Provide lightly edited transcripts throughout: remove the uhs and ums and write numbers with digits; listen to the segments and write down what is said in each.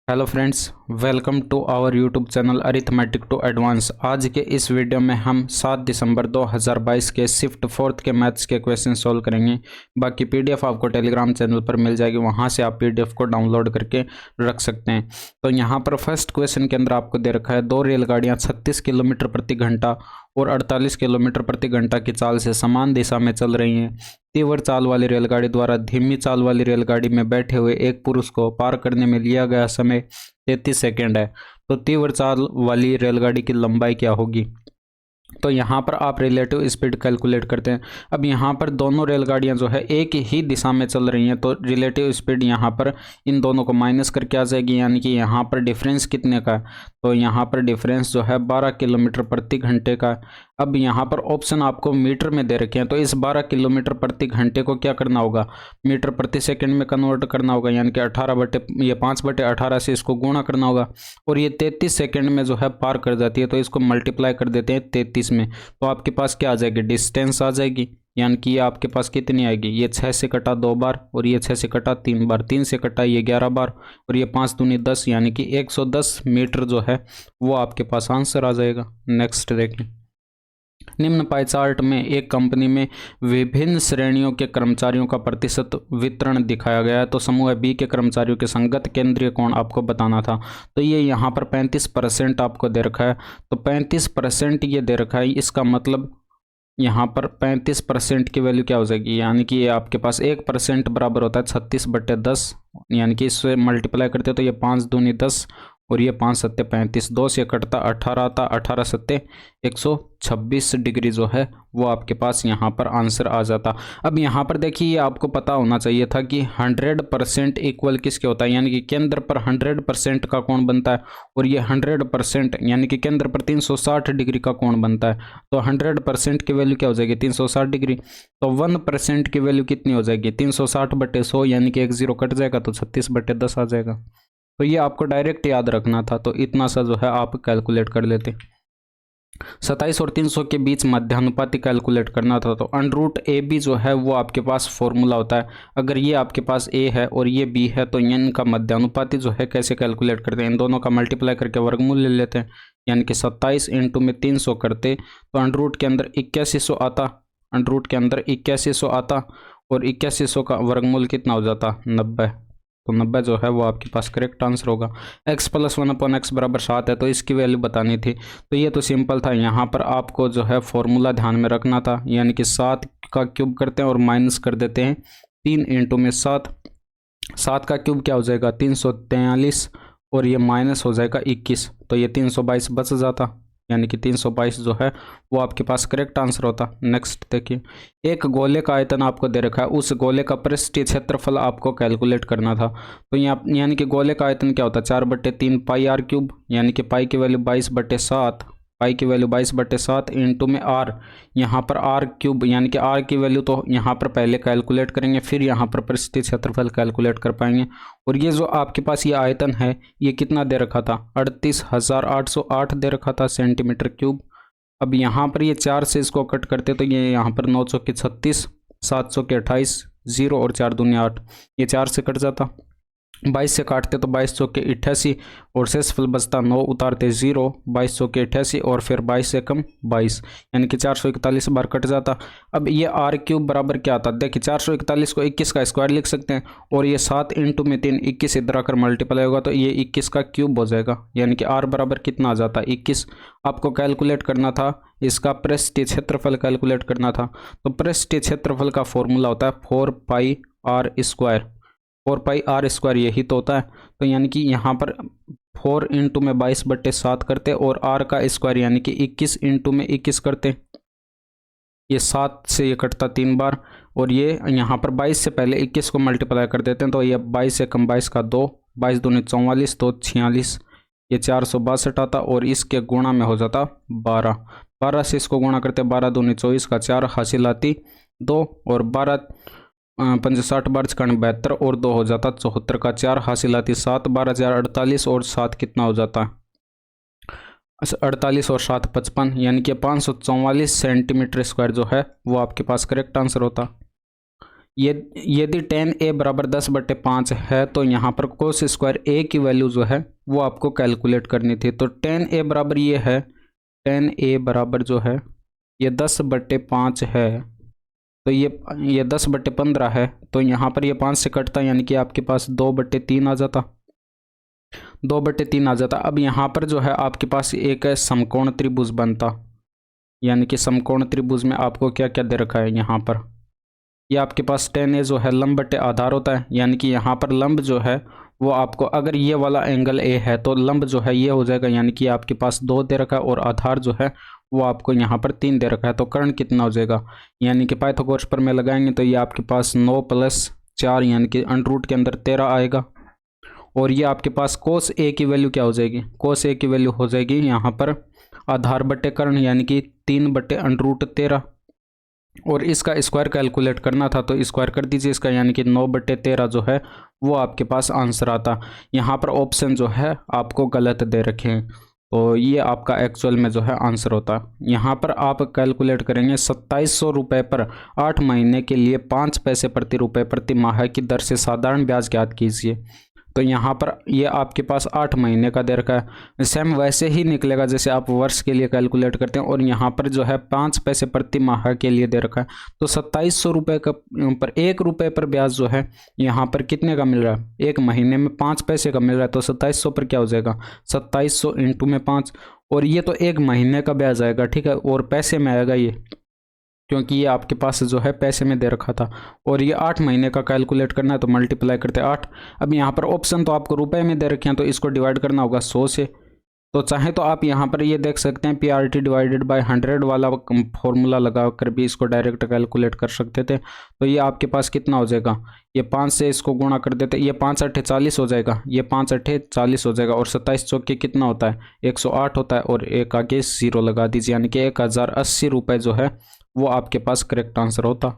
Hello friends, welcome to our YouTube channel arithmetic to advance. आज के इस video में हम 7 दिसंबर 2022 के शिफ्ट फोर्थ के मैथ्स के क्वेश्चन सोल्व करेंगे। बाकी पीडीएफ आपको टेलीग्राम चैनल पर मिल जाएगी, वहां से आप पीडीएफ को डाउनलोड करके रख सकते हैं। तो यहाँ पर फर्स्ट क्वेश्चन के अंदर आपको दे रखा है, दो रेलगाड़ियाँ 36 किलोमीटर प्रति घंटा और 48 किलोमीटर प्रति घंटा की चाल से समान दिशा में चल रही हैं। तीव्र चाल वाली रेलगाड़ी द्वारा धीमी चाल वाली रेलगाड़ी में बैठे हुए एक पुरुष को पार करने में लिया गया समय 33 सेकेंड है। तो तीव्र चाल वाली रेलगाड़ी की लंबाई क्या होगी? तो यहाँ पर आप रिलेटिव स्पीड कैलकुलेट करते हैं। अब यहाँ पर दोनों रेलगाड़ियाँ जो है एक ही दिशा में चल रही हैं, तो रिलेटिव स्पीड यहाँ पर इन दोनों को माइनस करके आ जाएगी, यानी कि यहाँ पर डिफरेंस कितने का है? तो यहाँ पर डिफरेंस जो है 12 किलोमीटर प्रति घंटे का। अब यहाँ पर ऑप्शन आपको मीटर में दे रखे हैं, तो इस 12 किलोमीटर प्रति घंटे को क्या करना होगा? मीटर प्रति सेकंड में कन्वर्ट करना होगा, यानी कि 5/18 से इसको गुणा करना होगा। और ये 33 सेकंड में जो है पार कर जाती है, तो इसको मल्टीप्लाई कर देते हैं 33 में। तो आपके पास क्या आ जाएगी? डिस्टेंस आ जाएगी, यानी कि ये आपके पास कितनी आएगी? ये 6 से कटा 2 बार, और ये 6 से कटा 3 बार, 3 से कटा ये 11 बार, और ये 5 दूनी 10, यानी कि 110 मीटर जो है वो आपके पास आंसर आ जाएगा। नेक्स्ट देखिए, निम्न पाई चार्ट में एक कंपनी में विभिन्न श्रेणियों के कर्मचारियों का प्रतिशत वितरण दिखाया गया है। तो समूह बी के कर्मचारियों के संगत केंद्रीय कोण आपको बताना था। तो ये यहाँ पर 35% आपको दे रखा है। तो 35% ये दे रखा है, इसका मतलब यहाँ पर 35% की वैल्यू क्या हो जाएगी? यानी कि ये आपके पास 1% बराबर होता है 36/10, यानी कि इससे मल्टीप्लाई करते हो तो ये 5 दूनी 10 और ये 5 सत्ते 35, 2 से कटता 18 आता, 18 सत्ते 126 डिग्री जो है वो आपके पास यहाँ पर आंसर आ जाता। अब यहाँ पर देखिए, ये आपको पता होना चाहिए था कि 100% इक्वल किसके होता है, यानी कि केंद्र पर 100% का कोण बनता है, और ये 100% यानी कि केंद्र पर 360 डिग्री का कोण बनता है। तो 100% की वैल्यू क्या हो जाएगी? 360 डिग्री। तो 1% की वैल्यू कितनी हो जाएगी? 360/100, यानी कि 1 0 कट जाएगा, तो 36/10 आ जाएगा। तो ये आपको डायरेक्ट याद रखना था, तो इतना सा जो है आप कैलकुलेट कर लेते। 27 और 300 के बीच मध्यानुपाती कैलकुलेट करना था, तो √AB जो है वो आपके पास फॉर्मूला होता है। अगर ये आपके पास A है और ये B है, तो इनका मध्यानुपाती जो है कैसे कैलकुलेट करते हैं? इन दोनों का मल्टीप्लाई करके वर्गमूल ले लेते हैं, यानी कि 27 × में 300 करते तो √ के अंदर 8100 आता, √ के अंदर 8100 आता, और 8100 का वर्गमूल कितना हो जाता? 90। तो 90 जो है वो आपके पास करेक्ट आंसर होगा। x + 1/x = 7 है, तो इसकी वैल्यू बतानी थी। तो ये तो सिंपल था, यहाँ पर आपको जो है फॉर्मूला ध्यान में रखना था, यानी कि 7 का क्यूब करते हैं और माइनस कर देते हैं 3 × में 7। 7 का क्यूब क्या हो जाएगा? 343, और ये माइनस हो जाएगा 21, तो ये 322 बच जाता, यानी कि 322 जो है वो आपके पास करेक्ट आंसर होता। नेक्स्ट देखिए, एक गोले का आयतन आपको दे रखा है, उस गोले का पृष्ठीय क्षेत्रफल आपको कैलकुलेट करना था। तो यहाँ यानी कि गोले का आयतन क्या होता है? 4/3 πr³, यानी कि पाई की वैल्यू 22/7, पाई की वैल्यू 22/7 × में r, यहाँ पर r³ यानी कि r की वैल्यू तो यहाँ पर पहले कैलकुलेट करेंगे, फिर यहाँ पर पृष्ठीय क्षेत्रफल कैलकुलेट कर पाएंगे। और ये जो आपके पास ये आयतन है, ये कितना दे रखा था? 38,808 दे रखा था सेंटीमीटर क्यूब। अब यहाँ पर ये 4 से इसको कट करते तो ये यहाँ पर 9 चौके 36, 7 चौके 28, 0 और 4 दूनी 8, ये 4 से कट जाता। 22 से काटते तो 22 चौके 88, और शेषफल बचता 9 उतारते 0, 22 चौके 88, और फिर 22 से कम 22, यानी कि 441 बार कट जाता। अब ये r³ बराबर क्या आता? देखिए 441 को 21 का स्क्वायर लिख सकते हैं, और ये 7 × में 3 21 इधर आकर मल्टीप्लाई होगा, तो ये 21 का क्यूब हो जाएगा, यानी कि r बराबर कितना आ जाता? 21। आपको कैलकुलेट करना था इसका पृष्ठीय क्षेत्रफल कैलकुलेट करना था। तो पृष्ठीय क्षेत्रफल का फॉर्मूला होता है 4πr²। 4πr² यही तो होता है। तो यानी कि यहाँ पर 4 × में 22/7 करते, और r का स्क्वायर यानी कि 21 × में 21 करते, ये 7 से ये कटता 3 बार, और ये यहाँ पर 22 से पहले 21 को मल्टीप्लाई कर देते हैं, तो ये 22 से कम 22 का 2, 22 दूनी 44, 2 46, ये 462 आता, और इसके गुणा में हो जाता 12। 12 से इसको गुणा करते 12 दूनी 24 का 4 हासिल आती 2, और 12 5 60 बार 72, और 2 हो जाता 74 का 4 हासिल आती 7, 12 4 48, और 7 कितना हो जाता? 48 और 7 55, यानी कि 544 सेंटीमीटर स्क्वायर जो है वो आपके पास करेक्ट आंसर होता। ये यदि tan a बराबर 10/5 है तो यहाँ पर कोस स्क्वायर a की वैल्यू जो है वो आपको कैलकुलेट करनी थी। तो tan a बराबर ये है, tan a बराबर जो है ये 10/5 है, तो ये 10/15 है, तो यहाँ पर ये 5 से कटता यानी कि आपके पास 2/3 आ जाता, 2/3 आ जाता। अब यहाँ पर जो है आपके पास एक समकोण त्रिभुज बनता, यानी कि समकोण त्रिभुज में आपको क्या क्या दे रखा है यहाँ पर, ये आपके पास tan a जो है लंब बटे आधार होता है, यानी कि यहाँ पर लंब जो है वो आपको, अगर ये वाला एंगल a है तो लंब जो है ये हो जाएगा, यानी कि आपके पास 2 दे रखा है और आधार जो है वो आपको यहाँ पर 3 दे रखा है। तो कर्ण कितना हो जाएगा, यानी कि पाइथागोरस पर में लगाएंगे तो ये आपके पास 9 + 4 यानी कि √ के अंदर 13 आएगा। और ये आपके पास कोस a की वैल्यू क्या हो जाएगी, कोस a की वैल्यू हो जाएगी यहाँ पर आधार बटे कर्ण यानी कि 3/√13। और इसका स्क्वायर कैलकुलेट करना था तो स्क्वायर कर दीजिए इसका, यानी कि 9/13 जो है वो आपके पास आंसर आता। यहाँ पर ऑप्शन जो है आपको गलत दे रखे हैं, तो ये आपका एक्चुअल में जो है आंसर होता। यहाँ पर आप कैलकुलेट करेंगे 2700 रुपये पर 8 महीने के लिए 5 पैसे प्रति रुपये प्रति माह की दर से साधारण ब्याज ज्ञात कीजिए। तो यहाँ पर ये आपके पास 8 महीने का दे रखा है, सेम वैसे ही निकलेगा जैसे आप वर्ष के लिए कैलकुलेट करते हैं। और यहाँ पर जो है 5 पैसे प्रति माह के लिए दे रखा है, तो 2700 रुपये का पर 1 रुपये पर ब्याज जो है यहाँ पर कितने का मिल रहा है, 1 महीने में 5 पैसे का मिल रहा है। तो 2700 पर क्या हो जाएगा, 2700 × 5, और ये तो 1 महीने का ब्याज आएगा, ठीक है, और पैसे में आएगा ये, क्योंकि ये आपके पास जो है पैसे में दे रखा था। और ये 8 महीने का कैलकुलेट करना है तो मल्टीप्लाई करते 8। अब यहाँ पर ऑप्शन तो आपको रुपए में दे रखे हैं तो इसको डिवाइड करना होगा 100 से। तो चाहे तो आप यहाँ पर ये देख सकते हैं PRT / 100 वाला फॉर्मूला लगा कर भी इसको डायरेक्ट कैलकुलेट कर सकते थे। तो ये आपके पास कितना हो जाएगा, ये 5 से इसको गुणा कर देते, ये 5 × 8 = 40 हो जाएगा, ये 5 × 8 = 40 हो जाएगा। और 27 चौके कितना होता है, 108 होता है, और एक आगे 0 लगा दीजिए, यानी कि 1080 रुपये जो है वो आपके पास करेक्ट आंसर होता।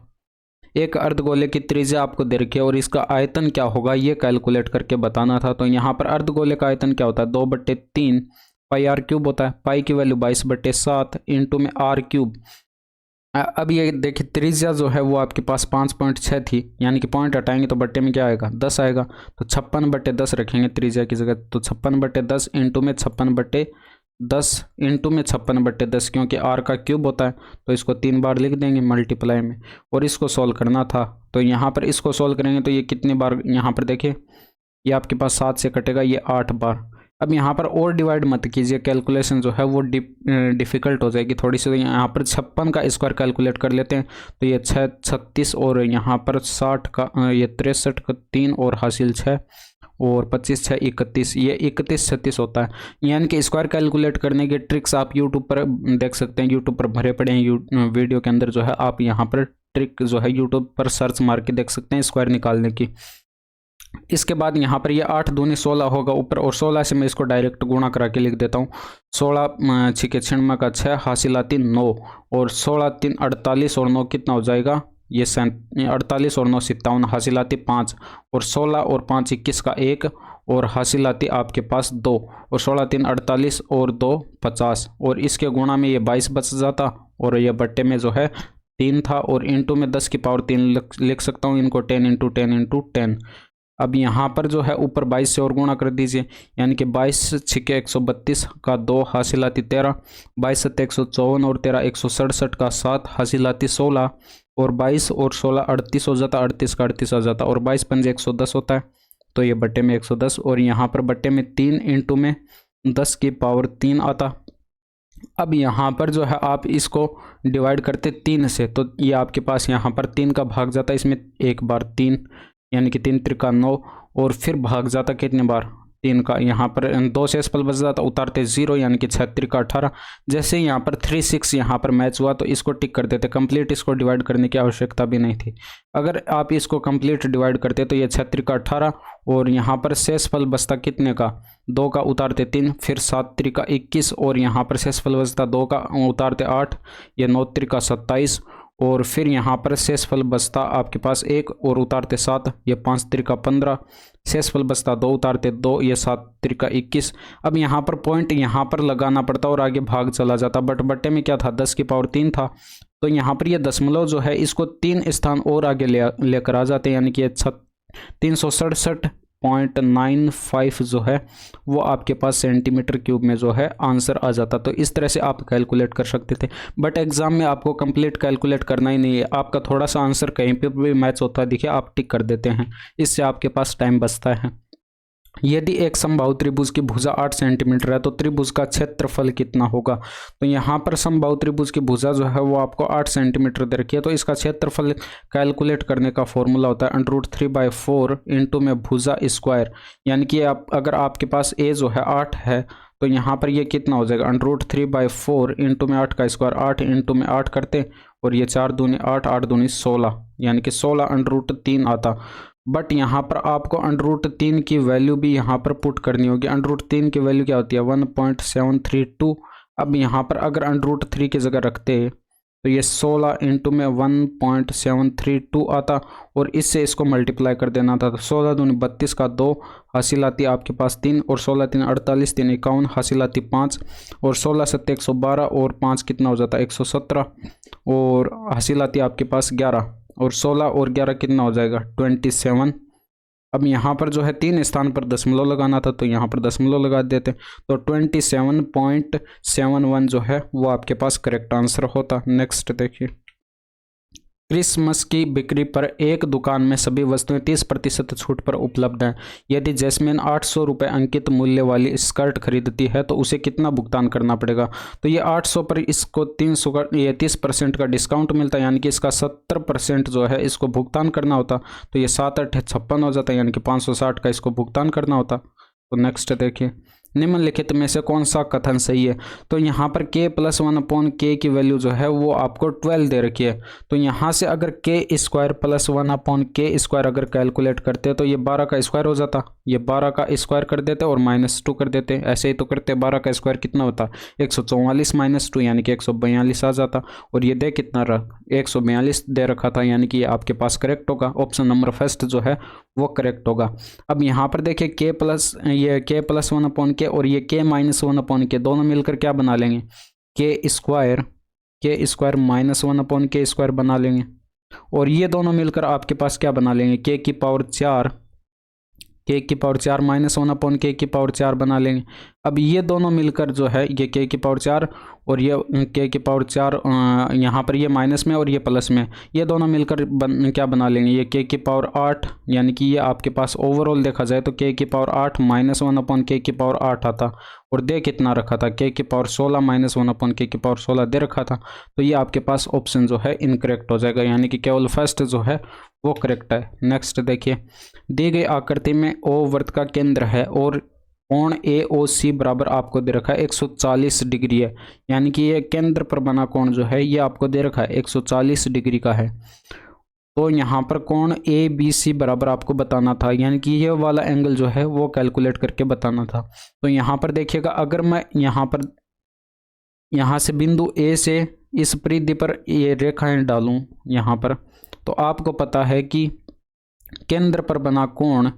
एक अर्धगोले की त्रिज्या आपको दे रखी है और इसका आयतन क्या होगा ये कैलकुलेट करके बताना था। तो यहाँ पर अर्धगोले का आयतन क्या होता है, 2/3 πr³ होता है, पाई की वैल्यू 22/7 इंटू में r³। अब ये देखिए त्रिज्या जो है वो आपके पास 5.6 थी, यानी कि पॉइंट हटाएंगे तो बट्टे में क्या आएगा, 10 आएगा। तो 56/10 रखेंगे त्रिज्या की जगह, तो 56/10 इंटू में 56/10 इंटू में 56/10, क्योंकि r का क्यूब होता है तो इसको 3 बार लिख देंगे मल्टीप्लाई में। और इसको सॉल्व करना था तो यहाँ पर इसको सॉल्व करेंगे तो ये कितने बार, यहाँ पर देखिए ये आपके पास 7 से कटेगा, ये 8 बार। अब यहाँ पर और डिवाइड मत कीजिए, कैलकुलेशन जो है वो डिफ़िकल्ट हो जाएगी थोड़ी सी। तो यहाँ पर 56 का स्क्वायर कैलकुलेट कर लेते हैं, तो ये 6 36 और यहाँ पर 60 का ये 63 का 3 और हासिल 6 और 25 6 31, ये 31 36 होता है। यानी कि स्क्वायर कैलकुलेट करने के ट्रिक्स आप यूट्यूब पर देख सकते हैं, यूट्यूब पर भरे पड़े हैं वीडियो के अंदर जो है, आप यहाँ पर ट्रिक जो है यूट्यूब पर सर्च मार के देख सकते हैं स्क्वायर निकालने की। इसके बाद यहाँ पर ये 8 दूनी 16 होगा ऊपर, और 16 से मैं इसको डायरेक्ट गुणा करा के लिख देता हूँ। 16 छिके 6 का 6 हासिलाती 9 और 16 3 48 और 9 कितना हो जाएगा, ये 48 और 9 57 हासिलाती 5 और 16 और 5 21 का 1 और हासिलाती आपके पास 2 और 16 3 48 और 2 50 और इसके गुणा में ये 22 बच जाता और ये बट्टे में जो है 3 था और इंटू में 10 की पावर 3 लिख सकता हूँ इनको, 10 × 10 × 10। अब यहाँ पर जो है ऊपर 22 से और गुणा कर दीजिए, यानी कि 22 छिके 132 का 2 हासिलाती 13, 22 7 154 और 13 167 का 7 हासिलाती 16 और 22 और 16 38 हो जाता, 38 का 38 आ जाता और 22 पंजे 110 होता है, तो ये बट्टे में 110 और यहाँ पर बट्टे में 3 इंटू में 10 की पावर 3 आता। अब यहाँ पर जो है आप इसको डिवाइड करते 3 से, तो ये आपके पास यहाँ पर 3 का भाग जाता है इसमें एक बार 3, यानी कि 3 त्रिका 9 और फिर भाग जाता कितने बार 3 का, यहाँ पर 2 से पल बच जाता, उतारते 0 यानी कि 6 त्रिका 18। जैसे यहाँ पर 3 6 यहाँ पर मैच हुआ तो इसको टिक कर देते, कंप्लीट इसको डिवाइड करने की आवश्यकता भी नहीं थी। अगर आप इसको कंप्लीट डिवाइड करते तो ये 6 त्रिका 18 और यहाँ पर शेष फल बचता कितने का, 2 का उतारते 3, फिर 7 त्रिका 21 और यहाँ पर शेष फल बचता 2 का उतारते 8, ये 9 त्रिका 27 और फिर यहाँ पर शेष फल बचता आपके पास 1 और उतारते 7, ये 5 त्रिका 15, शेष फल बचता 2 उतारते 2, ये 7 त्रिका 21। अब यहाँ पर पॉइंट यहाँ पर लगाना पड़ता और आगे भाग चला जाता, बट बट्टे में क्या था 10 की पावर 3 था, तो यहाँ पर ये दशमलव जो है इसको 3 स्थान और आगे लेकर आ जाते हैं, यानी कि 367.95 जो है वो आपके पास सेंटीमीटर क्यूब में जो है आंसर आ जाता। तो इस तरह से आप कैलकुलेट कर सकते थे, बट एग्जाम में आपको कंप्लीट कैलकुलेट करना ही नहीं है, आपका थोड़ा सा आंसर कहीं पर भी मैच होता है, देखिए आप टिक कर देते हैं, इससे आपके पास टाइम बचता है। यदि एक समबाहु त्रिभुज की भुजा 8 सेंटीमीटर है तो त्रिभुज का क्षेत्रफल कितना होगा। तो यहाँ पर समबाहु त्रिभुज की भुजा जो है वो आपको 8 सेंटीमीटर दे रखी है, तो इसका क्षेत्रफल कैलकुलेट करने का फॉर्मूला होता है √3/4 इंटू में भुजा स्क्वायर, यानी कि आप अगर आपके पास ए जो है 8 है तो यहाँ पर ये कितना हो जाएगा √3/4 इंटू में 8 का स्क्वायर, 8 इंटू में 8 करते और ये 4 दूनी 8, 8 दूनी 16, यानी कि 16 √3 आता। बट यहाँ पर आपको √3 की वैल्यू भी यहाँ पर पुट करनी होगी। √3 की वैल्यू क्या होती है 1.732। अब यहाँ पर अगर √3 की जगह रखते तो ये 16 इंटू में 1.732 आता और इससे इसको मल्टीप्लाई कर देना था। तो 16 दूनी 32 का 2 हासिल आती आपके पास 3 और 16 3 48 3 51 हासिल आती 5 और 16 7 112 और 5 कितना हो जाता 117 और हासिल आती आपके पास 11 और 16 और 11 कितना हो जाएगा 27। अब यहाँ पर जो है 3 स्थान पर दशमलव लगाना था तो यहाँ पर दशमलव लगा देते, तो 27.71 जो है वो आपके पास करेक्ट आंसर होता। नेक्स्ट देखिए, क्रिसमस की बिक्री पर एक दुकान में सभी वस्तुएं 30% छूट पर उपलब्ध हैं। यदि जैस्मिन 800 रुपये अंकित मूल्य वाली स्कर्ट खरीदती है तो उसे कितना भुगतान करना पड़ेगा। तो ये 800 पर इसको 300 का ये 30% का डिस्काउंट मिलता है, यानी कि इसका 70% जो है इसको भुगतान करना होता। तो ये 7 8 56 हो जाता है, यानी कि 560 का इसको भुगतान करना होता। तो नेक्स्ट देखिए, निम्नलिखित में से कौन सा कथन सही है। तो यहाँ पर k+1/k की वैल्यू जो है वो आपको 12 दे रखी है। तो यहाँ से अगर k² + 1/k² अगर कैलकुलेट करते तो ये 12 का स्क्वायर हो जाता, ये 12 का स्क्वायर कर देते और -2 कर देते, ऐसे ही तो करते। 12 का स्क्वायर कितना होता 144 - 2 यानी कि 142 आ जाता। और ये दे कितना रहा 142 दे रखा था, यानी कि आपके पास करेक्ट होगा, ऑप्शन नंबर फर्स्ट जो है वो करेक्ट होगा। अब यहाँ पर देखिए k+1/k और ये k-1/k दोनों मिलकर क्या बना लेंगे k² -1/k² बना लेंगे और ये दोनों मिलकर आपके पास क्या बना लेंगे k⁴ -1/k बना लेंगे। अब ये दोनों मिलकर जो है ये k⁴ और ये k⁴ यहाँ पर ये माइनस में और ये प्लस में, ये दोनों मिलकर क्या बना लेंगे ये k⁸, यानी कि ये आपके पास ओवरऑल देखा जाए तो k⁸ -1/k⁴ आता और दे कितना रखा था k⁴ -1/k⁴ दे रखा था। तो ये आपके पास ऑप्शन जो है इनकरेक्ट हो जाएगा, यानी कि केवल फर्स्ट जो है वो करेक्ट है। नेक्स्ट देखिए, दी गई आकृति में O वृत्त का केंद्र है और कोण AOC बराबर आपको दे रखा है 140 डिग्री है, यानी कि ये केंद्र पर बना कोण जो है ये आपको दे रखा है 140 डिग्री का है। तो यहाँ पर कोण ABC बराबर आपको बताना था, यानी कि ये वाला एंगल जो है वो कैलकुलेट करके बताना था। तो यहाँ पर देखिएगा, अगर मैं यहाँ से बिंदु A से इस परिधि पर ये रेखाएं डालूं यहाँ पर, तो आपको पता है कि केंद्र पर बना कोण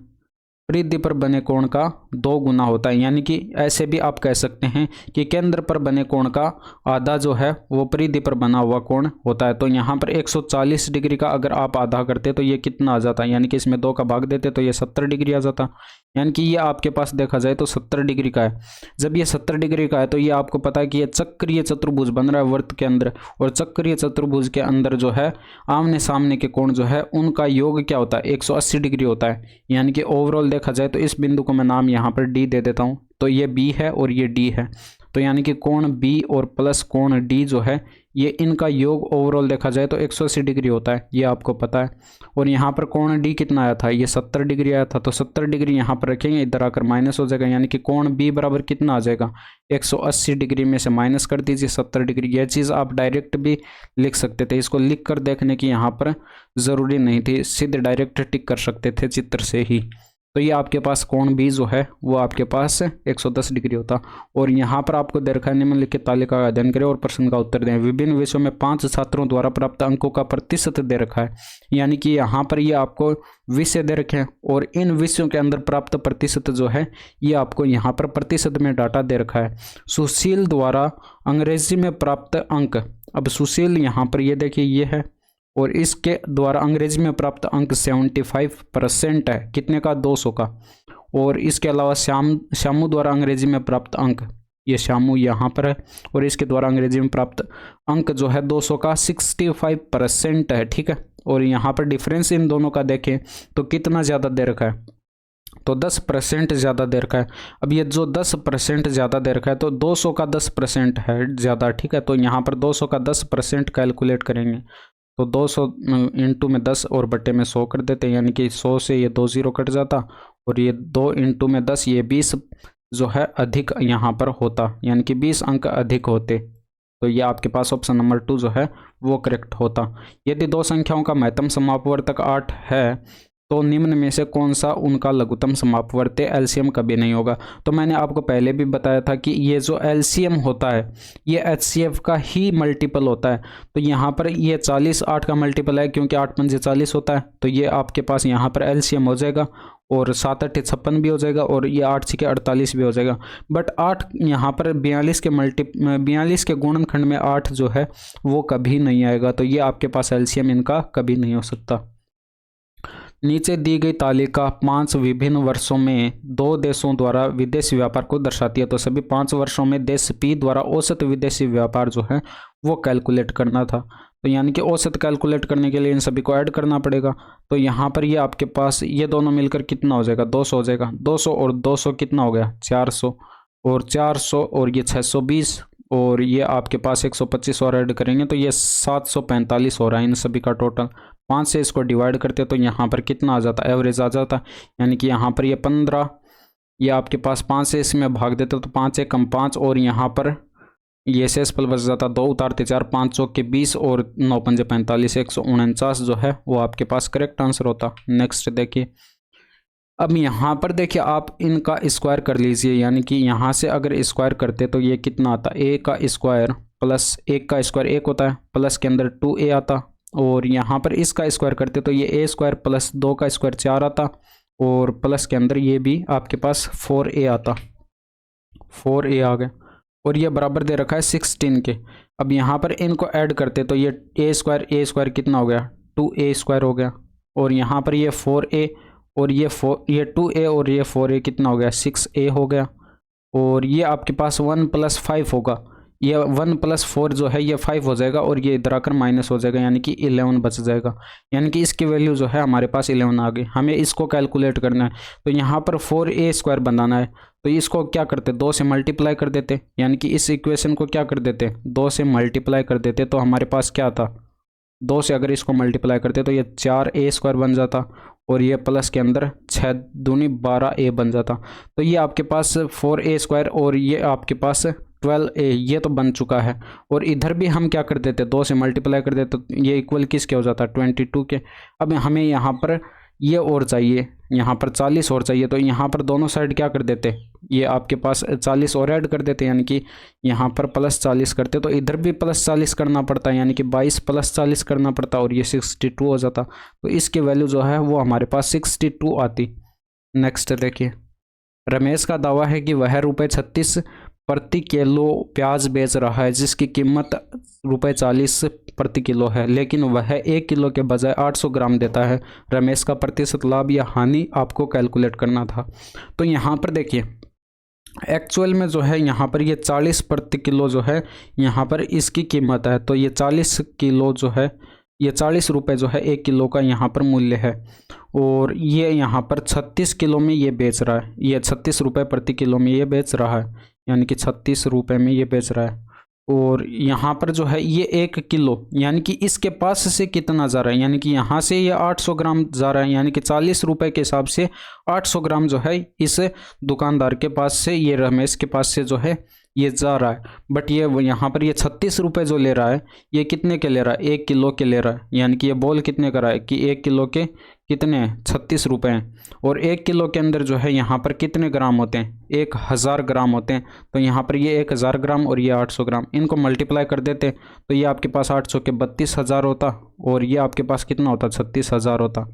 परिधि पर बने कोण का 2 गुना होता है, यानी कि ऐसे भी आप कह सकते हैं कि केंद्र पर बने कोण का आधा जो है वो परिधि पर बना हुआ कोण होता है। तो यहाँ पर 140 डिग्री का अगर आप आधा करते तो ये कितना आ जाता है, यानी कि इसमें 2 का भाग देते तो ये 70 डिग्री आ जाता, यानी कि ये आपके पास देखा जाए तो 70 डिग्री का है। जब ये 70 डिग्री का है तो ये आपको पता है कि ये चक्रीय चतुर्भुज बन रहा है वृत्त के अंदर, और चक्रीय चतुर्भुज के अंदर जो है आमने सामने के कोण जो है उनका योग क्या होता है 180 डिग्री होता है। यानी कि ओवरऑल देखा जाए तो इस बिंदु को मैं नाम यहाँ पर D दे देता हूँ, तो ये B है और ये D है। तो यानी कि कोण B और प्लस कोण D जो है ये इनका योग ओवरऑल देखा जाए तो 180 डिग्री होता है, ये आपको पता है। और यहाँ पर कोण D कितना आया था, ये 70 डिग्री आया था, तो 70 डिग्री यहाँ पर रखेंगे, इधर आकर माइनस हो जाएगा, यानी कि कोण B बराबर कितना आ जाएगा 180 डिग्री में से माइनस कर दीजिए 70 डिग्री। यह चीज़ आप डायरेक्ट भी लिख सकते थे, इसको लिख कर देखने की यहाँ पर ज़रूरी नहीं थी, सीधे डायरेक्ट टिक कर सकते थे चित्र से ही। तो ये आपके पास कोण B जो है वो आपके पास 110 डिग्री होता। और यहाँ पर आपको दे रखा है निम्नलिखित तालिका का अध्ययन करें और प्रश्न का उत्तर दें। विभिन्न विषयों में 5 छात्रों द्वारा प्राप्त अंकों का प्रतिशत दे रखा है, यानी कि यहाँ पर ये आपको विषय दे रखे हैं और इन विषयों के अंदर प्राप्त प्रतिशत जो है ये आपको यहाँ पर प्रतिशत में डाटा दे रखा है। सुशील द्वारा अंग्रेजी में प्राप्त अंक अब सुशील यहाँ पर ये देखिए ये है, और इसके द्वारा अंग्रेजी में प्राप्त अंक 75% है, कितने का, 200 का। और इसके अलावा श्यामू द्वारा अंग्रेजी में प्राप्त अंक, ये श्यामू यहाँ पर है, और इसके द्वारा अंग्रेजी में प्राप्त अंक जो है 200 का 65% है, ठीक है। और यहाँ पर डिफरेंस इन दोनों का देखें तो कितना ज़्यादा दे रखा है, तो 10% ज़्यादा दे रखा है। अब ये जो 10% ज़्यादा दे रखा है तो 200 का 10% है ज़्यादा, ठीक है। तो यहाँ पर 200 का 10% कैलकुलेट करेंगे तो 200 इंटू में 10 और बटे में 100 कर देते हैं, यानी कि 100 से ये 2 0 कट जाता, और ये 2 इंटू में 10 ये 20 जो है अधिक यहाँ पर होता, यानी कि 20 अंक अधिक होते। तो ये आपके पास ऑप्शन नंबर 2 जो है वो करेक्ट होता। यदि दो संख्याओं का महत्तम समापवर्तक 8 है तो निम्न में से कौन सा उनका लघुत्तम समापवर्ती एलसीएम कभी नहीं होगा। तो मैंने आपको पहले भी बताया था कि ये जो एलसीएम होता है ये एचसीएफ का ही मल्टीपल होता है। तो यहाँ पर ये 40 8 का मल्टीपल है, क्योंकि 8 पंजे 40 होता है, तो ये आपके पास यहाँ पर एलसीएम हो जाएगा, और 7 8 56 भी हो जाएगा, और ये 8 6 48 भी हो जाएगा। बट 8 यहाँ पर 42 के गुणनखंड में 8 जो है वो कभी नहीं आएगा, तो ये आपके पास एलसीएम इनका कभी नहीं हो सकता। नीचे दी गई तालिका 5 विभिन्न वर्षों में 2 देशों द्वारा विदेशी व्यापार को दर्शाती है। तो सभी 5 वर्षों में देश पी द्वारा औसत विदेशी व्यापार जो है वो कैलकुलेट करना था। तो यानी कि औसत कैलकुलेट करने के लिए इन सभी को ऐड करना पड़ेगा। तो यहाँ पर ये आपके पास ये दोनों मिलकर कितना हो जाएगा, 200 हो जाएगा। 200 और 200 कितना हो गया, 400, और 400 और ये 620, और ये आपके पास 125 और ऐड करेंगे तो ये 745 हो रहा है इन सभी का टोटल। 5 से इसको डिवाइड करते तो यहाँ पर कितना आ जाता, एवरेज आ जाता, यानी कि यहाँ पर ये 15, ये आपके पास 5 से इसमें भाग देते तो 5 1 5, और यहाँ पर ये शेषफल बच जाता, 2 उतारते 4, 5 चौक के 20, और 9 पंजे 45, 149 जो है वो आपके पास करेक्ट आंसर होता। नेक्स्ट देखिए, अब यहाँ पर देखिए आप इनका स्क्वायर कर लीजिए, यानी कि यहाँ से अगर स्क्वायर करते तो ये कितना आता, a का स्क्वायर प्लस 1 का स्क्वायर 1 होता है, प्लस के अंदर 2a आता, और यहाँ पर इसका स्क्वायर करते तो ये a स्क्वायर प्लस 2 का स्क्वायर 4 आता, और प्लस के अंदर ये भी आपके पास 4a आता, 4a आ गया, और ये बराबर दे रखा है 16 के। अब यहाँ पर इनको ऐड करते तो ये a स्क्वायर कितना हो गया, 2a स्क्वायर हो गया, और यहाँ पर ये 4a और ये 2a और ये 4a कितना हो गया, 6a हो गया, और ये आपके पास 1 + 5 होगा, ये 1 + 4 जो है ये 5 हो जाएगा, और ये इधर आकर माइनस हो जाएगा, यानी कि 11 बच जाएगा, यानी कि इसकी वैल्यू जो है हमारे पास 11 आ गई। हमें इसको कैलकुलेट करना है, तो यहाँ पर 4a स्क्वायर बनाना है, तो इसको क्या करते, 2 से मल्टीप्लाई कर देते, यानी कि इस इक्वेशन को क्या कर देते, 2 से मल्टीप्लाई कर देते, तो हमारे पास क्या था, 2 से अगर इसको मल्टीप्लाई करते तो ये 4a स्क्वायर बन जाता, और ये प्लस के अंदर 6 दूनी 12a बन जाता। तो ये आपके पास 4a स्क्वायर और ये आपके पास 12a ये तो बन चुका है, और इधर भी हम क्या कर देते, 2 से मल्टीप्लाई कर देते तो ये इक्वल किसके हो जाता, 22 के। अब हमें यहाँ पर ये और चाहिए, यहाँ पर 40 और चाहिए, तो यहाँ पर दोनों साइड क्या कर देते, ये आपके पास 40 और ऐड कर देते, यानी कि यहाँ पर +40 करते, तो इधर भी +40 करना पड़ता है, यानी कि 22 + 40 करना पड़ता, और ये 62 हो जाता। तो इसकी वैल्यू जो है वो हमारे पास 62 आती। नेक्स्ट देखिए, रमेश का दावा है कि वह ₹36 प्रति किलो प्याज बेच रहा है, जिसकी कीमत ₹40 प्रति किलो है, लेकिन वह 1 किलो के बजाय 800 ग्राम देता है। रमेश का प्रतिशत लाभ या हानि आपको कैलकुलेट करना था। तो यहाँ पर देखिए, एक्चुअल में जो है यहाँ पर ये 40 प्रति किलो जो है यहाँ पर इसकी कीमत है, तो ये 40 किलो जो है ये 40 रुपये जो है 1 किलो का यहाँ पर मूल्य है, और ये यहाँ पर 36 किलो में ये बेच रहा है, ये 36 रुपये प्रति किलो में ये बेच रहा है, यानी कि 36 रुपये में ये बेच रहा है। और यहाँ पर जो है ये 1 किलो, यानी कि इसके पास से कितना जा रहा है, यानी कि यहाँ से ये 800 ग्राम जा रहा है, यानी कि 40 रुपये के हिसाब से 800 ग्राम जो है इस दुकानदार के पास से, ये रमेश के पास से जो है ये जा रहा है। बट ये यहाँ पर ये 36 रुपये जो ले रहा है ये कितने के ले रहा है, 1 किलो के ले रहा है, यानी कि ये बोल कितने का रहा है कि 1 किलो के कितने 36 रुपये हैं। और 1 किलो के अंदर जो है यहाँ पर कितने ग्राम होते हैं, 1000 ग्राम होते हैं। तो यहाँ पर ये 1000 ग्राम और ये 800 ग्राम, इनको मल्टीप्लाई कर देते तो ये आपके पास 800 के 32,000 होता और ये आपके पास कितना होता 36,000 होता।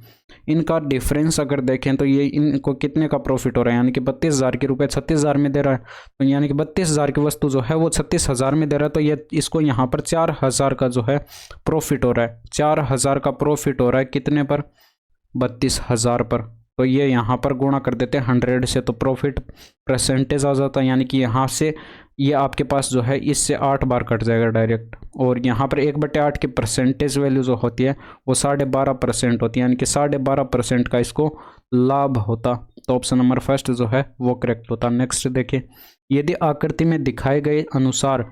इनका डिफरेंस अगर देखें तो ये इनको कितने का प्रॉफिट हो रहा है, यानी कि 32,000 के रुपये 36,000 में दे रहा है। तो यानी कि 32,000 की वस्तु जो है वो 36,000 में दे रहा है। तो ये इसको यहाँ पर 4,000 का जो है प्रॉफिट हो रहा है। 4,000 का प्रॉफिट हो रहा है कितने पर, 32,000 पर। तो ये यहाँ पर गुणा कर देते हैं 100 से, तो प्रॉफिट परसेंटेज आ जाता है। यानी कि यहाँ से ये आपके पास जो है इससे 8 बार कट जाएगा डायरेक्ट। और यहाँ पर 1/8 की परसेंटेज वैल्यू जो होती है वो 12.5% होती है, यानी कि 12.5% का इसको लाभ होता। तो ऑप्शन नंबर फर्स्ट जो है वो करेक्ट होता। नेक्स्ट देखिए, यदि आकृति में दिखाए गए अनुसार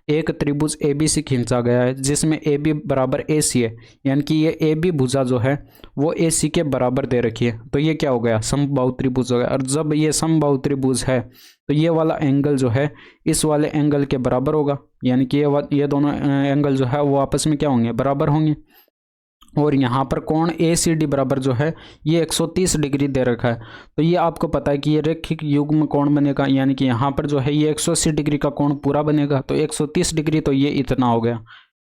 एक त्रिभुज ABC खींचा गया है जिसमें AB बराबर AC है, यानी कि ये AB भुजा जो है वो AC के बराबर दे रखी है, तो ये क्या हो गया, समबाहु त्रिभुज हो गया। और जब ये समबाहु त्रिभुज है तो ये वाला एंगल जो है इस वाले एंगल के बराबर होगा, यानी कि ये दोनों एंगल जो है वो आपस में क्या होंगे, बराबर होंगे। और यहाँ पर कोण ACD बराबर जो है ये 130 डिग्री दे रखा है। तो ये आपको पता है कि ये रैखिक युग्म कोण बनेगा, यानी कि यहाँ पर जो है ये 180 डिग्री का कोण पूरा बनेगा। तो 130 डिग्री तो ये इतना हो गया,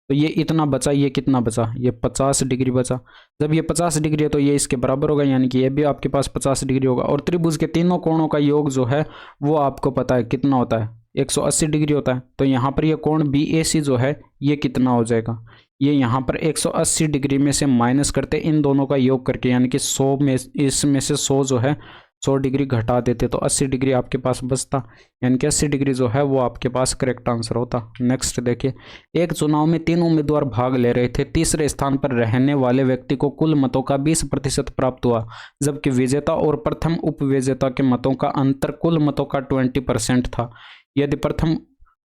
तो ये इतना बचा, ये कितना बचा, ये 50 डिग्री बचा। जब ये 50 डिग्री है तो ये इसके बराबर होगा, यानी कि ये भी आपके पास 50 डिग्री होगा। और त्रिभुज के तीनों कोणों का योग जो है वो आपको पता है कितना होता है, 180 डिग्री होता है। तो यहाँ पर ये कोण BAC जो है ये कितना हो जाएगा, ये यहाँ पर 180 डिग्री में से माइनस करते इन दोनों का योग करके, यानी कि 100 में इसमें से 100 जो है 100 डिग्री घटा देते तो 80 डिग्री आपके पास बचता, यानी कि 80 डिग्री जो है वो आपके पास करेक्ट आंसर होता। नेक्स्ट देखिए, एक चुनाव में 3 उम्मीदवार भाग ले रहे थे। तीसरे स्थान पर रहने वाले व्यक्ति को कुल मतों का 20% प्राप्त हुआ, जबकि विजेता और प्रथम उपविजेता के मतों का अंतर कुल मतों का 20% था। यदि प्रथम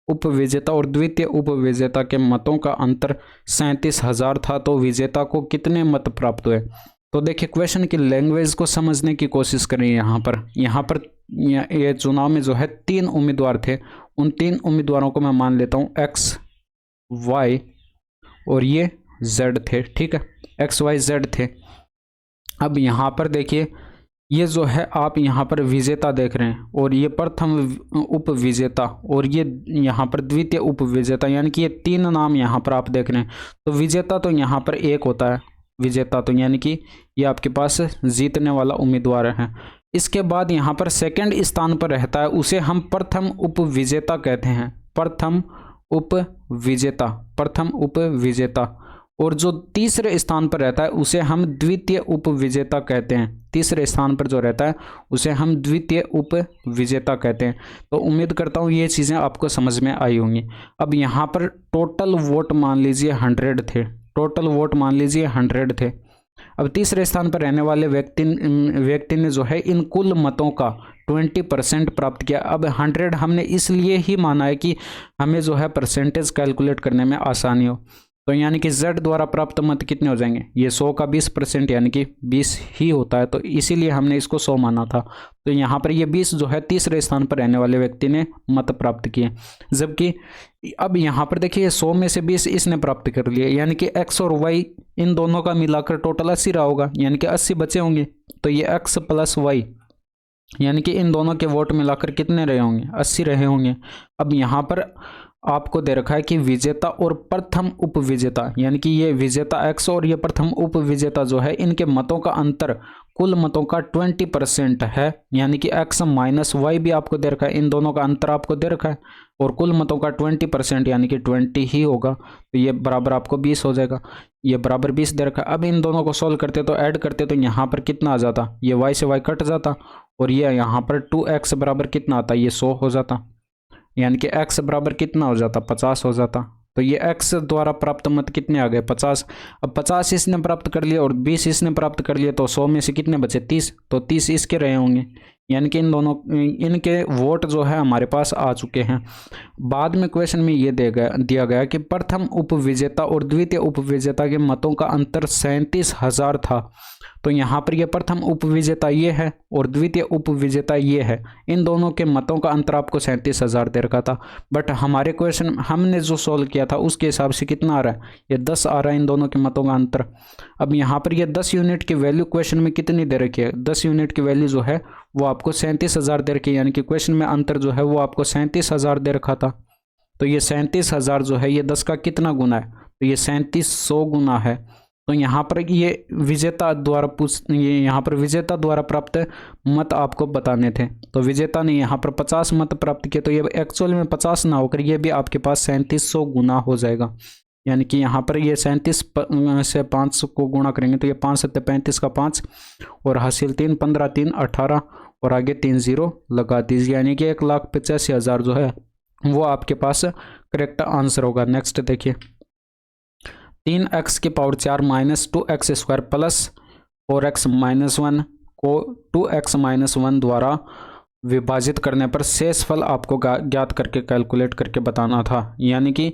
उपविजेता और द्वितीय उपविजेता के मतों का अंतर 37,000 था तो विजेता को कितने मत प्राप्त हुए। तो देखिए, क्वेश्चन की लैंग्वेज को समझने की कोशिश करें। यहाँ पर ये चुनाव में जो है 3 उम्मीदवार थे, उन 3 उम्मीदवारों को मैं मान लेता हूँ X, Y और ये Z थे, ठीक है, X, Y, Z थे। अब यहाँ पर देखिए, ये जो है आप यहाँ पर विजेता देख रहे हैं और ये प्रथम उपविजेता और ये यहाँ पर द्वितीय उपविजेता, यानी कि ये 3 नाम यहाँ पर आप देख रहे हैं। तो विजेता तो यहाँ पर एक होता है, विजेता तो यानी कि ये आपके पास जीतने वाला उम्मीदवार है। इसके बाद यहाँ पर सेकंड स्थान पर रहता है, उसे हम प्रथम उपविजेता कहते हैं, प्रथम उपविजेता। और जो तीसरे स्थान पर रहता है उसे हम द्वितीय उपविजेता कहते हैं। तीसरे स्थान पर जो रहता है उसे हम द्वितीय उपविजेता कहते हैं। तो उम्मीद करता हूँ ये चीज़ें आपको समझ में आई होंगी। अब यहाँ पर टोटल वोट मान लीजिए 100 थे, टोटल वोट मान लीजिए 100 थे। अब तीसरे स्थान पर रहने वाले व्यक्ति ने जो है इन कुल मतों का 20% प्राप्त किया। अब 100 हमने इसलिए ही माना है कि हमें जो है परसेंटेज कैलकुलेट करने में आसानी हो। तो यानी कि Z द्वारा प्राप्त मत कितने हो जाएंगे, ये 100 का 20% यानी कि 20 ही होता है, तो इसीलिए हमने इसको 100 माना था। तो यहाँ पर ये 20 जो है तीसरे स्थान पर रहने वाले व्यक्ति ने मत प्राप्त किए। जबकि अब यहाँ पर देखिए 100 में से 20 इसने प्राप्त कर लिए, यानी कि X और Y इन दोनों का मिलाकर टोटल 80 रहा होगा, यानी कि 80 बचे होंगे। तो ये X + Y यानी कि इन दोनों के वोट मिलाकर कितने रहे होंगे, 80 रहे होंगे। अब यहाँ पर आपको दे रखा है कि विजेता और प्रथम उपविजेता, यानी कि ये विजेता X और ये प्रथम उपविजेता जो है इनके मतों का अंतर कुल मतों का 20% है, यानी कि X - Y भी आपको दे रखा है, इन दोनों का अंतर आपको दे रखा है और कुल मतों का 20% यानी कि 20 ही होगा। तो ये बराबर आपको 20 हो जाएगा, ये बराबर 20 दे रखा है। अब इन दोनों को सोल्व करते तो ऐड करते तो यहाँ पर कितना आ जाता, ये Y से Y कट जाता और ये यहाँ पर 2X बराबर कितना आता, ये 100 हो जाता, यानी कि X बराबर कितना हो जाता, 50 हो जाता। तो ये X द्वारा प्राप्त मत कितने आ गए, 50। अब 50 इसने प्राप्त कर लिया और 20 इसने प्राप्त कर लिया, तो 100 में से कितने बचे, 30। तो 30 इसके रहे होंगे, यानी कि इन दोनों इनके वोट जो है हमारे पास आ चुके हैं। बाद में क्वेश्चन में ये दिया गया कि प्रथम उपविजेता और द्वितीय उपविजेता के मतों का अंतर 37,000 था। तो यहाँ पर ये प्रथम उपविजेता ये है और द्वितीय उपविजेता ये है, इन दोनों के मतों का अंतर आपको 37,000 दे रखा था। बट हमारे क्वेश्चन हमने जो सॉल्व किया था उसके हिसाब से कितना आ रहा है, ये 10 आ रहा है इन दोनों के मतों का अंतर। अब यहाँ पर ये 10 यूनिट की वैल्यू क्वेश्चन में कितनी दे रखी है, 10 यूनिट की वैल्यू जो है वो आपको 37,000 दे रखी है, यानी कि क्वेश्चन में अंतर जो है वो आपको 37,000 दे रखा था। तो ये 37,000 जो है ये 10 का कितना गुना है, तो ये 3700 गुना है। तो यहाँ पर ये विजेता द्वारा यहाँ पर विजेता द्वारा प्राप्त मत आपको बताने थे, तो विजेता ने यहाँ पर 50 मत प्राप्त किए, तो ये एक्चुअल में 50 ना होकर ये भी आपके पास 3700 गुना हो जाएगा। यानी कि यहाँ पर ये 37 से 5 को गुणा करेंगे तो ये 5 7 35 का 5 और हासिल 3 15 3 18 और आगे 3 0 लगा दीजिए, यानी कि 1,85,000 जो है वो आपके पास करेक्ट आंसर होगा। नेक्स्ट देखिए, 3x की power 4 minus 2x square plus 4x minus 1 को 2x माइनस 1 द्वारा विभाजित करने पर शेषफल आपको ज्ञात करके कैलकुलेट करके बताना था। यानी कि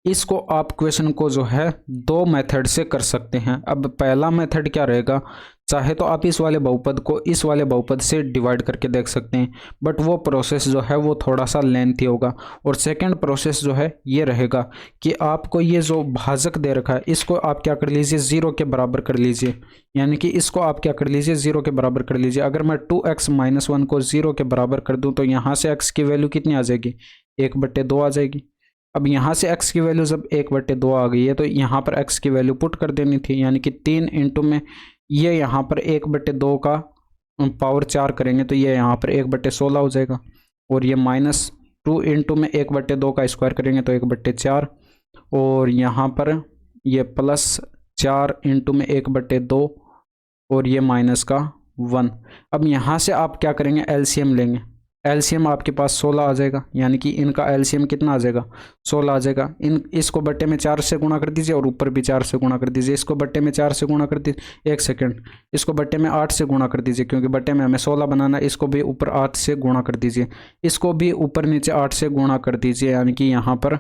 इसको आप क्वेश्चन को जो है दो मेथड से कर सकते हैं। अब पहला मेथड क्या रहेगा, चाहे तो आप इस वाले बहुपद को इस वाले बहुपद से डिवाइड करके देख सकते हैं, बट वो प्रोसेस जो है वो थोड़ा सा लेंथी होगा। और सेकंड प्रोसेस जो है ये रहेगा कि आपको ये जो भाजक दे रखा है इसको आप क्या कर लीजिए, 0 के बराबर कर लीजिए। यानी कि इसको आप क्या कर लीजिए, 0 के बराबर कर लीजिए। अगर मैं 2x माइनस 1 को 0 के बराबर कर दूँ तो यहाँ से x की वैल्यू कितनी आ जाएगी, 1/2 आ जाएगी। अब यहाँ से x की वैल्यू जब 1/2 आ गई है तो यहाँ पर x की वैल्यू पुट कर देनी थी, यानी कि 3 इंटू में ये यहाँ पर 1/2 का पावर 4 करेंगे तो ये यहाँ पर 1/16 हो जाएगा। और ये माइनस 2 इंटू में 1/2 का स्क्वायर करेंगे तो 1/4 और यहाँ पर ये प्लस 4 इंटू में 1/2 और ये माइनस का 1। अब यहाँ से आप क्या करेंगे, एलसीएम लेंगे। एलसीएम आपके पास 16 आ जाएगा, यानी कि इनका एलसीएम कितना आ जाएगा, 16 आ जाएगा। इसको बट्टे में 4 से गुणा कर दीजिए और ऊपर भी 4 से गुणा कर दीजिए। इसको बट्टे में 4 से गुणा कर दीजिए, 1 सेकंड, इसको बट्टे में 8 से गुणा कर दीजिए क्योंकि बट्टे में हमें 16 बनाना है। इसको भी ऊपर 8 से गुणा कर दीजिए, इसको भी ऊपर नीचे 8 से गुणा कर दीजिए, यानी कि यहाँ पर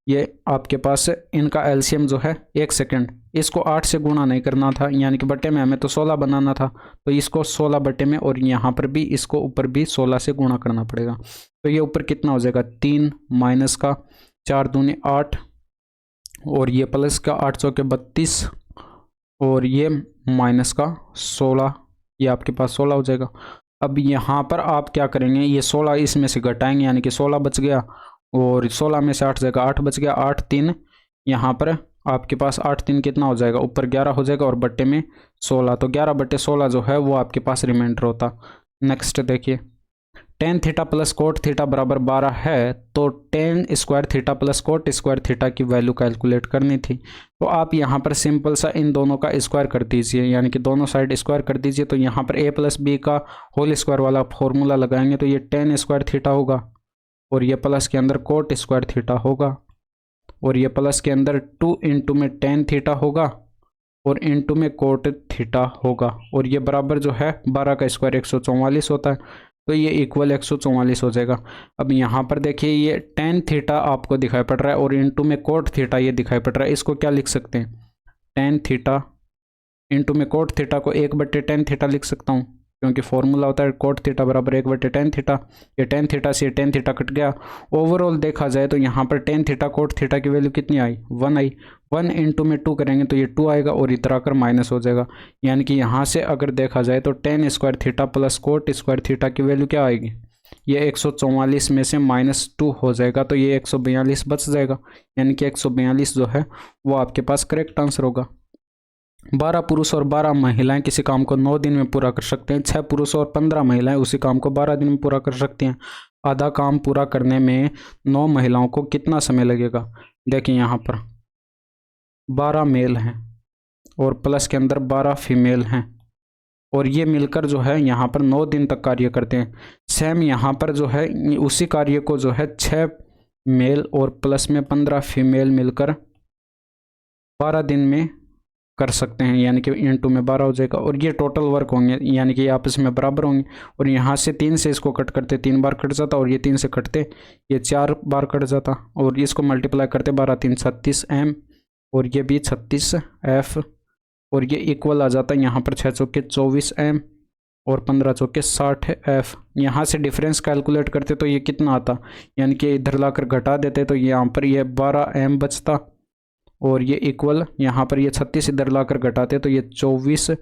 ये आपके पास इनका एलसीएम जो है, 1 सेकंड, इसको 8 से गुणा नहीं करना था, यानी कि बट्टे में हमें तो 16 बनाना था, तो इसको 16 बट्टे में और यहाँ पर भी इसको ऊपर भी 16 से गुणा करना पड़ेगा। तो ये ऊपर कितना हो जाएगा, 3 माइनस का 4 दूनी 8 और ये प्लस का 8 चौके 32 और ये माइनस का 16, ये आपके पास 16 हो जाएगा। अब यहाँ पर आप क्या करेंगे, ये 16 इसमें से घटाएंगे, यानी कि 16 बच गया और 16 में से 8 जाएगा, 8 बच गया, 8 3 यहाँ पर आपके पास 8 3 कितना हो जाएगा, ऊपर 11 हो जाएगा और बट्टे में 16, तो 11/16 जो है वो आपके पास रिमाइंडर होता। नेक्स्ट देखिए, tan theta plus cot theta बराबर 12 है, तो tan square theta plus coat square theta की वैल्यू कैलकुलेट करनी थी। तो आप यहाँ पर सिंपल सा इन दोनों का स्क्वायर कर दीजिए, यानी कि दोनों साइड स्क्वायर कर दीजिए। तो यहाँ पर a + b का होल स्क्वायर वाला फॉर्मूला लगाएंगे तो ये tan स्क्वायर थीटा होगा और ये प्लस के अंदर कोट स्क्वायर थीटा होगा और ये प्लस के अंदर 2 इंटू में tan थीटा होगा और इंटू में कोट थीटा होगा और ये बराबर जो है 12 का स्क्वायर 144 होता है, तो ये इक्वल 144 हो जाएगा। अब यहाँ पर देखिए ये tan थीटा आपको दिखाई पड़ रहा है और इंटू में कोट थीटा ये दिखाई पड़ रहा है। इसको क्या लिख सकते हैं, tan थीटा इंटू में कोट थीटा को 1/tan थीटा लिख सकता हूँ क्योंकि फॉर्मूला होता है कोट थीटा बराबर 1/tan थीटा। ये tan थीटा से tan थीटा कट गया। ओवरऑल देखा जाए तो यहाँ पर tan थीटा कोट थीटा की वैल्यू कितनी आई, 1 आई। 1 इंटू में 2 करेंगे तो ये 2 आएगा और इधर आकर माइनस हो जाएगा, यानी कि यहाँ से अगर देखा जाए तो tan square theta plus coat square theta की वैल्यू क्या आएगी, ये 144 में से -2 हो जाएगा, तो ये 142 बच जाएगा, यानी कि 142 जो है वो आपके पास करेक्ट आंसर होगा। 12 पुरुष और 12 महिलाएं किसी काम को 9 दिन में पूरा कर सकते हैं। 6 पुरुष और 15 महिलाएं उसी काम को 12 दिन में पूरा कर सकती हैं। आधा काम पूरा करने में 9 महिलाओं को कितना समय लगेगा। देखिए यहाँ पर 12 मेल हैं और प्लस के अंदर 12 फीमेल हैं और ये मिलकर जो है यहाँ पर 9 दिन तक कार्य करते हैं। सेम यहाँ पर जो है उसी कार्य को जो है 6 मेल और प्लस में 15 फीमेल मिलकर 12 दिन में कर सकते हैं, यानी कि इंटू में 12 हो जाएगा। और ये टोटल वर्क होंगे, यानी कि आपस में बराबर होंगे। और यहाँ से 3 से इसको कट करते 3 बार कट जाता, और ये 3 से कटते ये 4 बार कट जाता। और इसको मल्टीप्लाई करते 12 3 36 m, और ये भी 36 f, और ये इक्वल आ जाता है यहाँ पर 6 चौके 24 m और 15 चौके 60 f। यहाँ से डिफरेंस कैलकुलेट करते तो ये कितना आता, यानी कि इधर लाकर घटा देते तो यहाँ पर ये 12 m बचता, और ये इक्वल यहाँ पर ये 36 इधर लाकर घटाते तो ये 24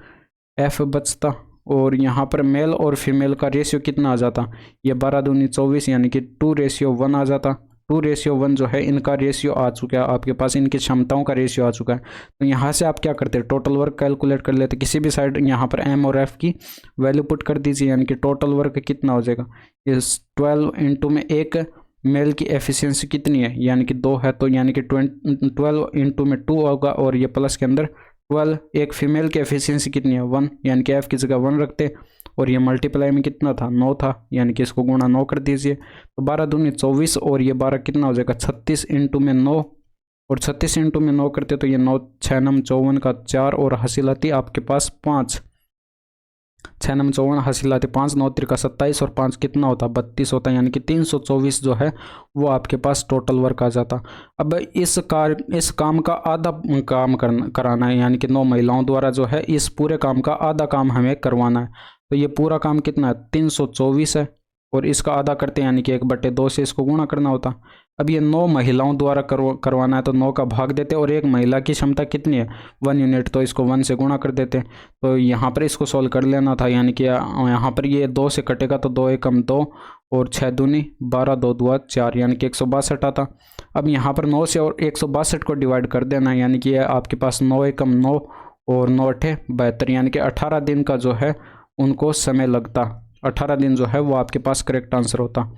f बचता। और यहाँ पर मेल और फीमेल का रेशियो कितना आ जाता, ये 12 दूनी 24, यानी कि 2:1 आ जाता। 2:1 जो है इनका रेशियो आ चुका है आपके पास, इनकी क्षमताओं का रेशियो आ चुका है। तो यहाँ से आप क्या करते हैं, टोटल वर्क कैलकुलेट कर लेते, किसी भी साइड यहाँ पर m और f की वैल्यू पुट कर दीजिए, यानी कि टोटल वर्क कितना हो जाएगा। इस 12 इंटू में एक मेल की एफिशिएंसी कितनी है, यानी कि 2 है, तो यानी कि 12 इंटू में 2 होगा, और ये प्लस के अंदर 12। एक फीमेल की एफिशिएंसी कितनी है 1, यानी कि f की जगह 1 रखते, और ये मल्टीप्लाई में कितना था 9 था, यानी कि इसको गुणा 9 कर दीजिए। तो 12 दूनी 24, और ये 12 कितना हो जाएगा 36 इंटू में 9, और 36 इंटू में 9 करते तो ये 9 6 नम 54 का 4, और हासिल आती आपके पास 5, 6 नम 54 हासिल आती 5, 9 त्रिका 27, और 5 कितना होता 32 होता, यानी कि 324 जो है वो आपके पास टोटल वर्क आ जाता। अब इस काम का आधा काम कराना है, यानी कि 9 महिलाओं द्वारा जो है इस पूरे काम का आधा काम हमें करवाना है। तो ये पूरा काम कितना है 324 है, और इसका आधा करते हैं, यानी कि 1/2 से इसको गुणा करना होता। अब ये 9 महिलाओं द्वारा करवाना है, तो 9 का भाग देते, और एक महिला की क्षमता कितनी है 1 यूनिट, तो इसको 1 से गुणा कर देते। तो यहाँ पर इसको सॉल्व कर लेना था, यानी कि यहाँ पर ये 2 से कटेगा तो 2 एकम 2, और 6 दूनी 12, 2 दुआ 4, यानी कि 162 आता। अब यहाँ पर 9 से और 162 को डिवाइड कर देना, यानी कि आपके पास 9 एकम 9 और 9 8 72, यानी कि 18 दिन का जो है उनको समय लगता। 18 दिन जो है वो आपके पास करेक्ट आंसर होता।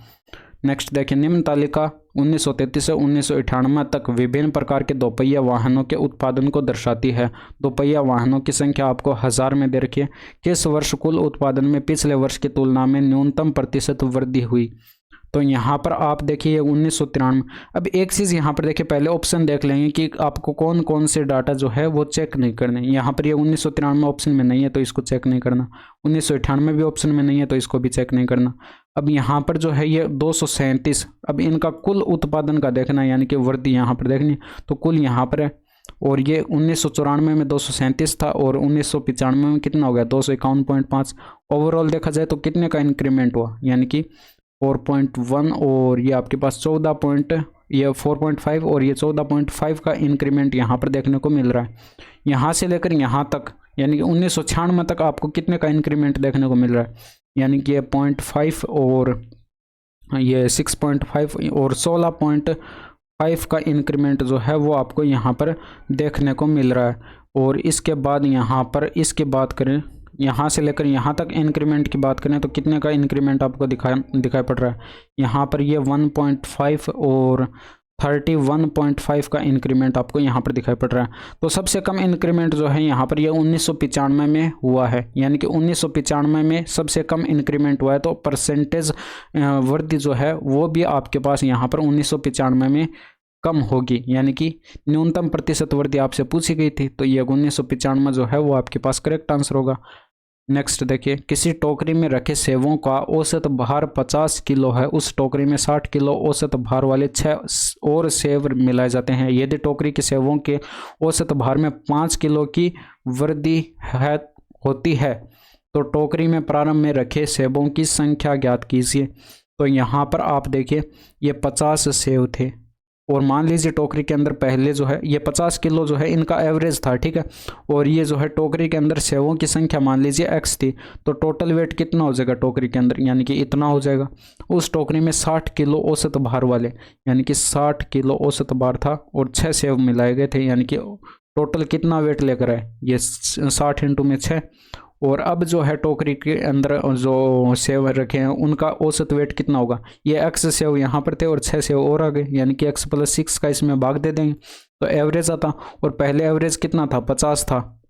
नेक्स्ट देखिए, निम्न तालिका 1933 से 1998 तक विभिन्न प्रकार के दोपहिया वाहनों के उत्पादन को दर्शाती है। दोपहिया वाहनों की संख्या आपको 1000 में दे रखी है। किस वर्ष कुल उत्पादन में पिछले वर्ष की तुलना में न्यूनतम प्रतिशत वृद्धि हुई। तो यहाँ पर आप देखिए 1993। अब एक चीज़ यहाँ पर देखिए, पहले ऑप्शन देख लेंगे कि आपको कौन कौन से डाटा जो है वो चेक नहीं करने। यहाँ पर ये 1993 ऑप्शन में नहीं है तो इसको चेक नहीं करना, 1998 भी ऑप्शन में नहीं है तो इसको भी चेक नहीं करना। अब यहाँ पर जो है ये 237, अब इनका कुल उत्पादन का देखना है, यानी कि वृद्धि यहाँ पर देखनी, तो कुल यहाँ पर है। और ये 1994 में 237 था, और 1995 में कितना हो गया 251.5। ओवरऑल देखा जाए तो कितने का इंक्रीमेंट हुआ, यानी कि 4.1, और ये आपके पास 4.5 और ये 14.5 का इंक्रीमेंट यहाँ पर देखने को मिल रहा है। यहाँ से लेकर यहाँ तक, यानी कि 1996 तक आपको कितने का इंक्रीमेंट देखने को मिल रहा है, यानी कि ये 0.5 और ये 6.5 और 16.5 का इंक्रीमेंट जो है वो आपको यहाँ पर देखने को मिल रहा है। और इसके बाद यहाँ पर इसकी बात करें, यहाँ से लेकर यहाँ तक इंक्रीमेंट की बात करें तो कितने का इंक्रीमेंट आपको दिखाई पड़ रहा है, यहाँ पर ये 1.5 और 31.5 का इंक्रीमेंट आपको यहाँ पर दिखाई पड़ रहा है। तो सबसे कम इंक्रीमेंट जो है यहाँ पर ये 1995 में हुआ है, यानी कि 1995 में सबसे कम इंक्रीमेंट हुआ है। तो परसेंटेज वृद्धि जो है वो भी आपके पास यहाँ पर 1995 में कम होगी, यानी कि न्यूनतम प्रतिशत वृद्धि आपसे पूछी गई थी, तो ये 1995 जो है वो आपके पास करेक्ट आंसर होगा। नेक्स्ट देखिए, किसी टोकरी में रखे सेबों का औसत भार 50 किलो है, उस टोकरी में 60 किलो औसत भार वाले 6 और सेब मिलाए जाते हैं। यदि टोकरी के सेबों के औसत भार में 5 किलो की वृद्धि होती है तो टोकरी में प्रारंभ में रखे सेबों की संख्या ज्ञात कीजिए। तो यहाँ पर आप देखिए ये 50 सेब थे, और मान लीजिए टोकरी के अंदर पहले जो है ये 50 किलो जो है इनका एवरेज था, ठीक है, और ये जो है टोकरी के अंदर सेबों की संख्या मान लीजिए x थी, तो टोटल वेट कितना हो जाएगा टोकरी के अंदर, यानी कि इतना हो जाएगा। उस टोकरी में 60 किलो औसत भार वाले, यानी कि 60 किलो औसत भार था और 6 सेब मिलाए गए थे, यानी कि टोटल कितना वेट लेकर आए ये 60 इंटू में 6। और अब जो है टोकरी के अंदर जो सेव रखे हैं उनका औसत वेट कितना होगा, ये x सेव यहाँ पर थे और 6 सेव और आ गए, यानी कि x + 6 का इसमें भाग दे देंगे तो एवरेज आता। और पहले एवरेज कितना था 50 था,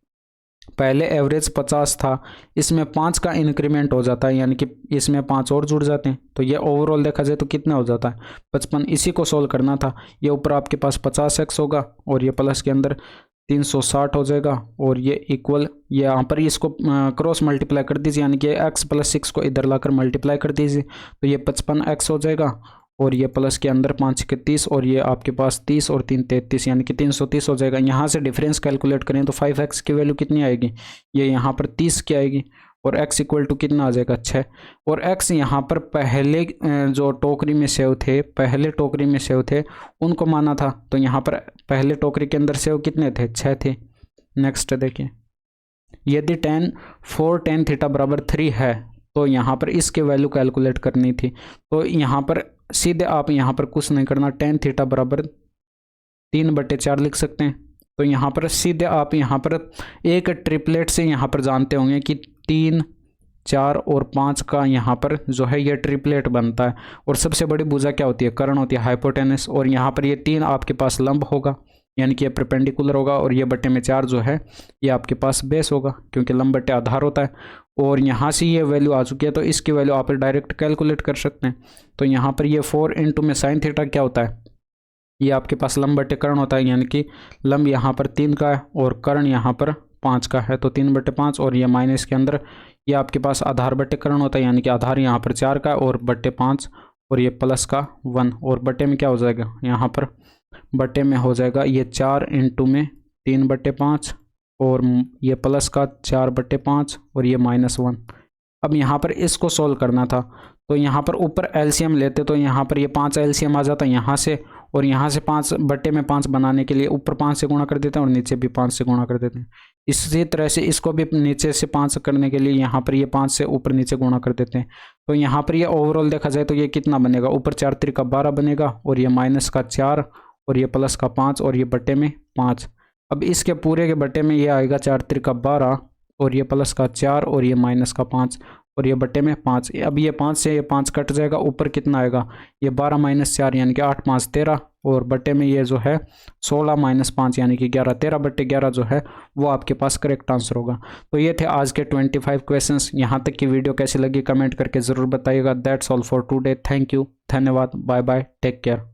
पहले एवरेज 50 था, इसमें 5 का इंक्रीमेंट हो जाता है, यानी कि इसमें 5 और जुड़ जाते हैं, तो ये ओवरऑल देखा जाए तो कितना हो जाता है 55। इसी को सोल्व करना था, ये ऊपर आपके पास 50x होगा और ये प्लस के अंदर 360 हो जाएगा और ये इक्वल, ये यहाँ पर इसको क्रॉस मल्टीप्लाई कर दीजिए, यानी कि x + 6 को इधर लाकर मल्टीप्लाई कर दीजिए तो ये 55x हो जाएगा और ये प्लस के अंदर 5 के 30 और ये आपके पास 30 और 3 33 यानी कि 330 हो जाएगा। यहाँ से डिफरेंस कैलकुलेट करें तो 5x की वैल्यू कितनी आएगी, ये यहाँ पर 30 की आएगी और x इक्वल टू कितना आ जाएगा 6 और x यहाँ पर पहले जो टोकरी में सेव थे, पहले टोकरी में सेव थे उनको माना था, तो यहाँ पर पहले टोकरी के अंदर सेव कितने थे 6 थे। नेक्स्ट देखिए, यदि tan 4tan = 3 है तो यहाँ पर इसके वैल्यू कैलकुलेट करनी थी, तो यहाँ पर सीधे आप यहाँ पर कुछ नहीं करना, tan θ = 3/4 लिख सकते हैं। तो यहाँ पर सीधे आप यहाँ पर एक ट्रिपलेट से यहाँ पर जानते होंगे कि 3, 4 और 5 का यहाँ पर जो है ये ट्रिपलेट बनता है और सबसे बड़ी भुजा क्या होती है, कर्ण होती है, हाइपोटेनस। और यहाँ पर ये 3 आपके पास लंब होगा यानी कि ये परपेंडिकुलर होगा और ये बटे में 4 जो है ये आपके पास बेस होगा क्योंकि लंब बटे आधार होता है। और यहाँ से ये वैल्यू आ चुकी है तो इसकी वैल्यू आप डायरेक्ट कैलकुलेट कर सकते हैं। तो यहाँ पर ये 4 × में sin θ क्या होता है, ये आपके पास लंब बटे कर्ण होता है, यानी कि लंब यहाँ पर 3 का है और कर्ण यहाँ पर 5 का है तो 3/5 और ये माइनस के अंदर ये आपके पास आधार बटे कर्ण होता है, यानी कि आधार यहाँ पर 4 का और बटे 5 और ये प्लस का 1 और बटे में क्या हो जाएगा, यहाँ पर बटे में हो जाएगा ये 4 × में 3/5 और ये प्लस का 4/5 और ये -1। अब यहाँ पर इसको सोल्व करना था तो यहाँ पर ऊपर एलसीएम लेते तो यहाँ पर ये 5 एलसीएम आ जाता है यहाँ से और यहाँ से 5/5 बनाने के लिए ऊपर 5 से गुणा कर देते हैं और नीचे भी 5 से गुणा कर देते हैं। इसी तरह से इसको भी नीचे से 5 करने के लिए यहाँ पर ये 5 से ऊपर नीचे गुणा कर देते हैं। तो यहाँ पर ये ओवरऑल देखा जाए तो ये कितना बनेगा, ऊपर 4 × 12 बनेगा और ये -4 और ये प्लस का 5 और ये बटे में 5। अब इसके पूरे के बटे में ये आएगा 4 × 12 और ये प्लस का 4 और ये -5 और ये बटे में 5। अब ये 5 से ये 5 कट जाएगा, ऊपर कितना आएगा, ये 12 - 4 यानी कि 8 × 5 = 13 और बटे में ये जो है 16 - 5 यानी कि 11। 13/11 जो है वो आपके पास करेक्ट आंसर होगा। तो ये थे आज के 25 क्वेश्चंस। यहाँ तक की वीडियो कैसी लगी कमेंट करके ज़रूर बताइएगा। That's all for today. Thank you, धन्यवाद, बाय बाय, टेक केयर।